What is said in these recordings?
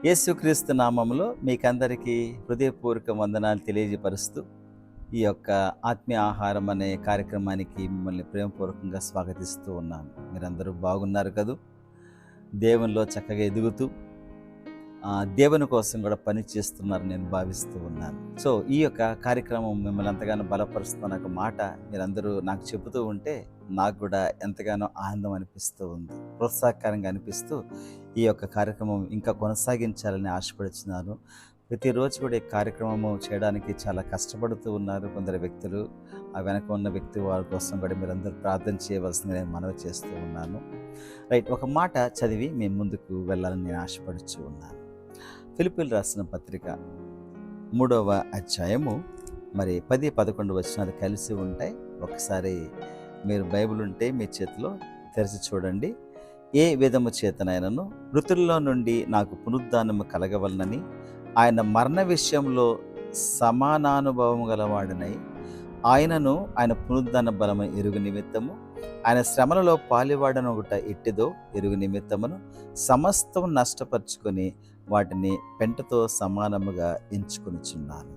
యేసుక్రీస్తు నామములో మీకందరికీ హృదయపూర్వక వందనాలు తెలియజేపరుస్తూ ఈ యొక్క ఆత్మీయ ఆహారం అనే కార్యక్రమానికి మిమ్మల్ని ప్రేమపూర్వకంగా స్వాగతిస్తూ ఉన్నాను. మీరందరూ బాగున్నారు కదూ? దేవునిలో చక్కగా ఎదుగుతూ దేవుని కోసం కూడా పని చేస్తున్నారని నేను భావిస్తూ ఉన్నాను. సో ఈ యొక్క కార్యక్రమం మిమ్మల్ని ఎంతగానో బలపరుస్తున్న ఒక మాట మీరందరూ నాకు చెబుతూ ఉంటే నాకు కూడా ఎంతగానో ఆనందం అనిపిస్తూ ఉంది, ప్రోత్సాహకరంగా అనిపిస్తూ ఈ యొక్క కార్యక్రమం ఇంకా కొనసాగించాలని ఆశపడుతున్నాను. ప్రతిరోజు కూడా ఈ కార్యక్రమము చేయడానికి చాలా కష్టపడుతూ ఉన్నారు కొందరు వ్యక్తులు. ఆ వెనక ఉన్న వ్యక్తి వారి కోసం కూడా మీరందరూ ప్రార్థన చేయవలసింది నేను మనవి చేస్తూ ఉన్నాను. రైట్, ఒక మాట చదివి మేము ముందుకు వెళ్ళాలని నేను ఆశపడుతూ ఉన్నాను. ఫిలిప్పీయులు రాసిన పత్రిక 3వ అధ్యాయము 10-11 వచనాలు కలిసి ఉంటాయి. ఒకసారి మీరు బైబిల్ ఉంటే మీ చేతిలో తెరిచి చూడండి. ఏ విధము చేతనైనను మృతుల్లో నుండి నాకు పునరుద్ధానము కలగవలనని ఆయన మరణ విషయంలో సమానానుభవము గలవాడనై ఆయనను ఆయన పునరుద్ధాన బలము ఎరుగు నిమిత్తము ఆయన శ్రమలలో పాలివాడను ఒకట ఎట్టిదో ఎరుగు నిమిత్తమును సమస్తం నష్టపరుచుకొని వాటిని పెంటతో సమానముగా ఎంచుకొనిచున్నాను.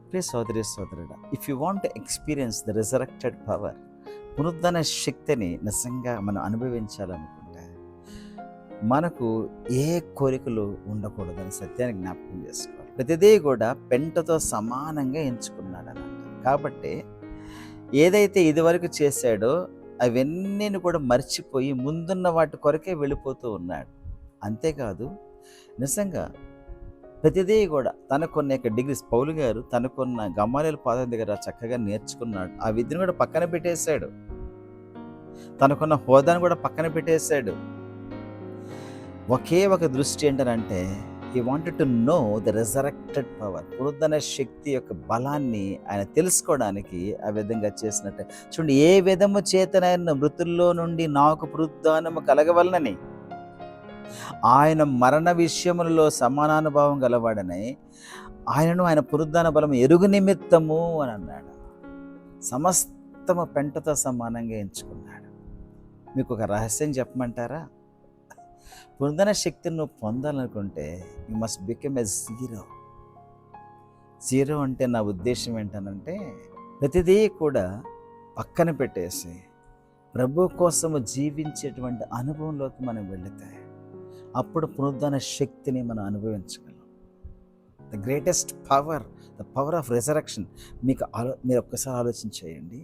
ప్లీజ్ సోదరి సోదరుడా, if you want to experience the resurrected power, పునరుద్ధరణ శక్తిని నిజంగా మనం అనుభవించాలనుకుంటే మనకు ఏ కోరికలు ఉండకూడదని సత్యాన్ని జ్ఞాపకం చేసుకోవాలి. ప్రతిదీ కూడా పెంటతో సమానంగా ఎంచుకున్నాడు అన్నమాట. కాబట్టి ఏదైతే ఇదివరకు చేశాడో అవన్నీ కూడా మర్చిపోయి ముందున్న వాటి కొరకే వెళ్ళిపోతూ ఉన్నాడు. అంతేకాదు, నిజంగా ప్రతిదీ కూడా తనకున్న డిగ్రీస్, పౌలు గారు తనకున్న గమాలీయుల పాదం దగ్గర చక్కగా నేర్చుకున్నాడు. ఆ విద్యను కూడా పక్కన పెట్టేశాడు. తనకున్న హోదాను కూడా పక్కన పెట్టేశాడు. ఒకే ఒక దృష్టి ఏంటంటే he wanted to know the resurrected power, పునరుద్ధరణ శక్తి యొక్క బలాన్ని ఆయన తెలుసుకోవడానికి ఆ విధంగా చేసినట్టే. చూడండి, ఏ విధము చేతనైన మృతుల్లో నుండి నాకు పునరుద్ధానము కలగవలనని ఆయన మరణ విషయములలో సమానానుభావం గలవాడని ఆయనను ఆయన పునరుద్ధాన బలం ఎరుగు నిమిత్తము అని అన్నాడు. సమస్తము పెంటతో సమానంగా ఎంచుకున్నాడు. మీకు ఒక రహస్యం చెప్పమంటారా? పునరుద్ధరణ శక్తిని నువ్వు పొందాలనుకుంటే you must become a zero. Zero అంటే నా ఉద్దేశం ఏంటనంటే ప్రతిదీ కూడా పక్కన పెట్టేసి ప్రభు కోసము జీవించేటువంటి అనుభవంలోకి మనం వెళితే అప్పుడు పునరుద్ధరణ శక్తిని మనం అనుభవించగలం. The greatest power, the power of resurrection. మీరు ఒక్కసారి ఆలోచన చేయండి.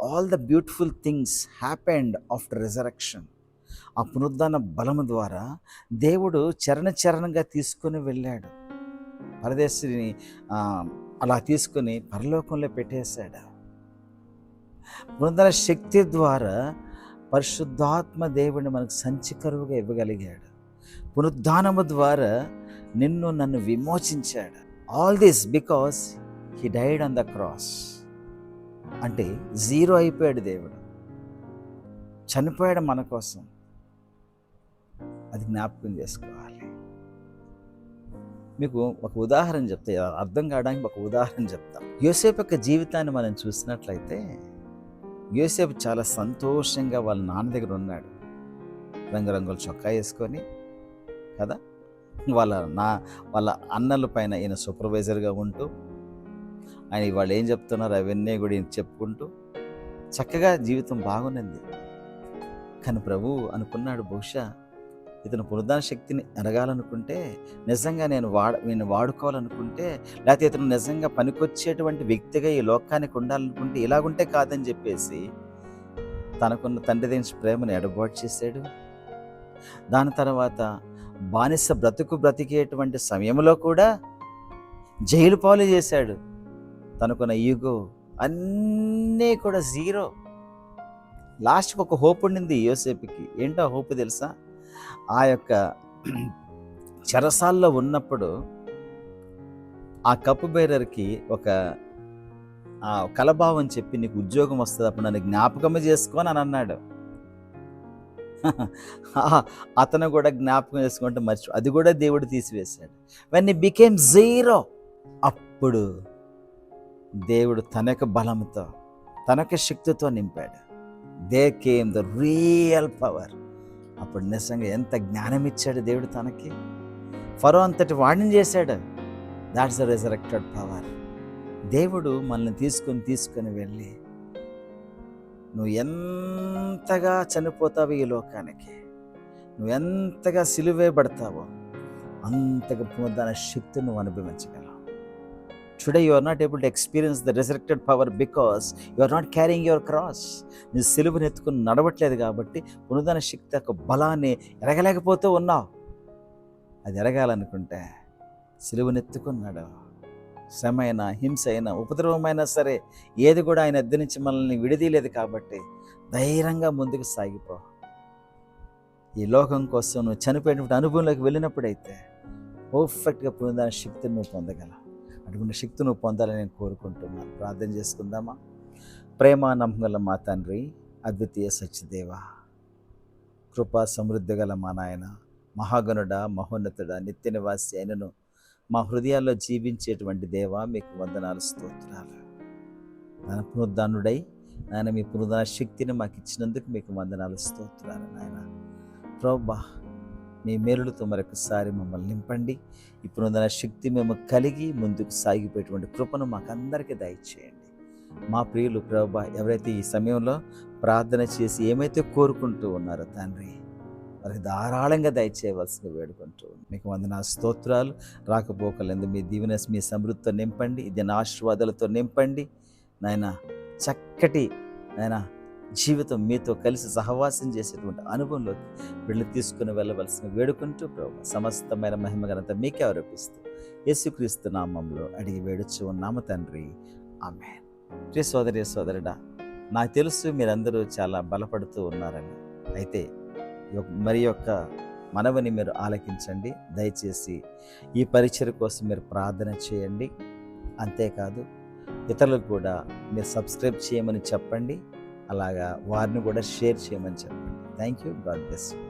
All the beautiful things happened after resurrection. ఆ పునరుద్ధరణ బలము ద్వారా దేవుడు చరణంగా తీసుకొని వెళ్ళాడు. పరదేశిని అలా తీసుకొని పరలోకంలో పెట్టేశాడు. పునరుద్ధరణ శక్తి ద్వారా పరిశుద్ధాత్మ దేవుడిని మనకు సంచికరువుగా ఇవ్వగలిగాడు. పునరుద్ధానము ద్వారా నన్ను విమోచించాడు. All this because he died on the cross. అంటే జీరో అయిపోయాడు దేవుడు, చనిపోయాడు మన కోసం. అది జ్ఞాపకం చేసుకోవాలి. మీకు ఒక ఉదాహరణ చెప్తా, అర్థం కావడానికి ఒక ఉదాహరణ చెప్తాం. యోసేపు యొక్క జీవితాన్ని మనం చూసినట్లయితే యోసేపు చాలా సంతోషంగా వాళ్ళ నాన్న దగ్గర ఉన్నాడు. రంగురంగుల చొక్కా వేసుకొని కదా, వాళ్ళ అన్నల పైన ఈయన సూపర్వైజర్గా ఉంటూ ఆయన వాళ్ళు ఏం చెప్తున్నారు అవన్నీ కూడా ఈయన చెప్పుకుంటూ చక్కగా జీవితం బాగున్నది. కానీ ప్రభు అనుకున్నాడు, బహుశా ఇతను పునరుద్ధరణ శక్తిని ఎరగాలనుకుంటే, నిజంగా నేను వాడుకోవాలనుకుంటే, లేకపోతే ఇతను నిజంగా పనికొచ్చేటువంటి వ్యక్తిగా ఈ లోకానికి ఉండాలనుకుంటే ఇలాగుంటే కాదని చెప్పేసి తనకున్న తండ్రి దగ్గర ప్రేమను ఎడబాటు చేశాడు. దాని తర్వాత బానిస బ్రతికేటువంటి సమయంలో కూడా జైలు పాలు చేశాడు. తనకున్న ఈగో అన్నీ కూడా జీరో. లాస్ట్కి ఒక హోప్ ఉండింది యోసేపుకి. ఏంటో హోప్ తెలుసా? ఆ యొక్క చెరసాల్లో ఉన్నప్పుడు ఆ కప్పు బేరర్కి ఒక కలభావం చెప్పి, నీకు ఉద్యోగం వస్తుంది, అప్పుడు నన్ను జ్ఞాపకం చేసుకొని అని అన్నాడు. అతను కూడా జ్ఞాపకం చేసుకుంటే అది కూడా దేవుడు తీసివేశాడు. వెన్ హి బికేమ్ జీరో, అప్పుడు దేవుడు తన యొక్క బలంతో, తన యొక్క శక్తితో నింపాడు. They came the real power. అప్పుడు నిజంగా ఎంత జ్ఞానం ఇచ్చాడు దేవుడు తనకి. ఫరో అంతటి వాడిని చేశాడు. That's the resurrected power. దేవుడు మనల్ని తీసుకొని వెళ్ళి, నువ్వు ఎంతగా చనిపోతావు ఈ లోకానికి, నువ్వు ఎంతగా సిలువేయబడతావో అంతగా పునరుద్ధాన శక్తి నువ్వు అనుభవించగలవు. Today you are not able to experience the resurrected power because you are not carrying your cross. నీ సిలువను ఎత్తుకుని నడవట్లేదు కాబట్టి పునరుద్ధాన శక్తి యొక్క బలాన్ని ఎరగలేకపోతూ ఉన్నావు. అది ఎరగాలనుకుంటే సిలువను ఎత్తుకున్నాడు. శ్రమ అయినా, హింస అయినా, ఉపద్రవమైనా సరే ఏది కూడా ఆయన ఎద్దు నుంచి మనల్ని విడదీయలేదు కాబట్టి ధైర్యంగా ముందుకు సాగిపో. ఈ లోకం కోసం నువ్వు చనిపోయినటువంటి అనుభవంలోకి వెళ్ళినప్పుడైతే పర్ఫెక్ట్గా పునరుద్ధాన శక్తిని నువ్వు పొందగలవు. అటువంటి శక్తి నువ్వు పొందాలని నేను కోరుకుంటున్నాను. ప్రార్థన చేసుకుందామా? ప్రేమ నమ్మగల మా తండ్రి, అద్వితీయ సత్యదేవ, కృపా సమృద్ధి గల మా నాయన, మహాగణుడ, మహోన్నతుడ, నిత్య నివాసి అయినను మా హృదయాల్లో జీవించేటువంటి దేవా, మీకు వందనాలు, స్తోత్రాలు. నాయన పునరుద్ధానుడై నాయన మీ పునరుద్ధాన శక్తిని మాకు ఇచ్చినందుకు మీకు వందనాలు, స్తోత్రాలు. నాయన ప్రభువా, మీ మేలులతో మరొకసారి మమ్మల్ని నింపండి. ఈ పునరుద్ధాన శక్తి మేము కలిగి ముందుకు సాగిపోయేటువంటి కృపను మాకు అందరికీ దయచేయండి. మా ప్రియులు ప్రభువా, ఎవరైతే ఈ సమయంలో ప్రార్థన చేసి ఏమైతే కోరుకుంటూ ఉన్నారో తండ్రి, వారికి ధారాళంగా దయచేయవలసింది వేడుకుంటూ మీకు వందనాలు, స్తోత్రాలు. రాకపోకలందు మీ దీవెన, మీ సమృద్ధితో నింపండి, ఇది నా ఆశీర్వాదాలతో నింపండి. నాయన చక్కటి నాయన జీవితం మీతో కలిసి సహవాసం చేసేటువంటి అనుభవంలోకి వీళ్ళు తీసుకుని వెళ్ళవలసిన వేడుకుంటూ ప్రభు సమస్తమైన మహిమ ఘనత మీకే ఆరోపిస్తూ యేసుక్రీస్తు నామంలో అడిగి వేడుచు ఉన్నాము తండ్రి, ఆమేన్. ప్రియ సోదరి సోదరుడా, నాకు తెలుసు మీరందరూ చాలా బలపడుతూ ఉన్నారని. అయితే మరి యొక్క మనవిని మీరు ఆలకించండి. దయచేసి ఈ పరిచయ కోసం మీరు ప్రార్థన చేయండి. అంతేకాదు ఇతరులకు కూడా మీరు సబ్స్క్రైబ్ చేయమని చెప్పండి. అలాగా వారిని కూడా షేర్ చేయమని చెప్పండి. Thank you. God bless you.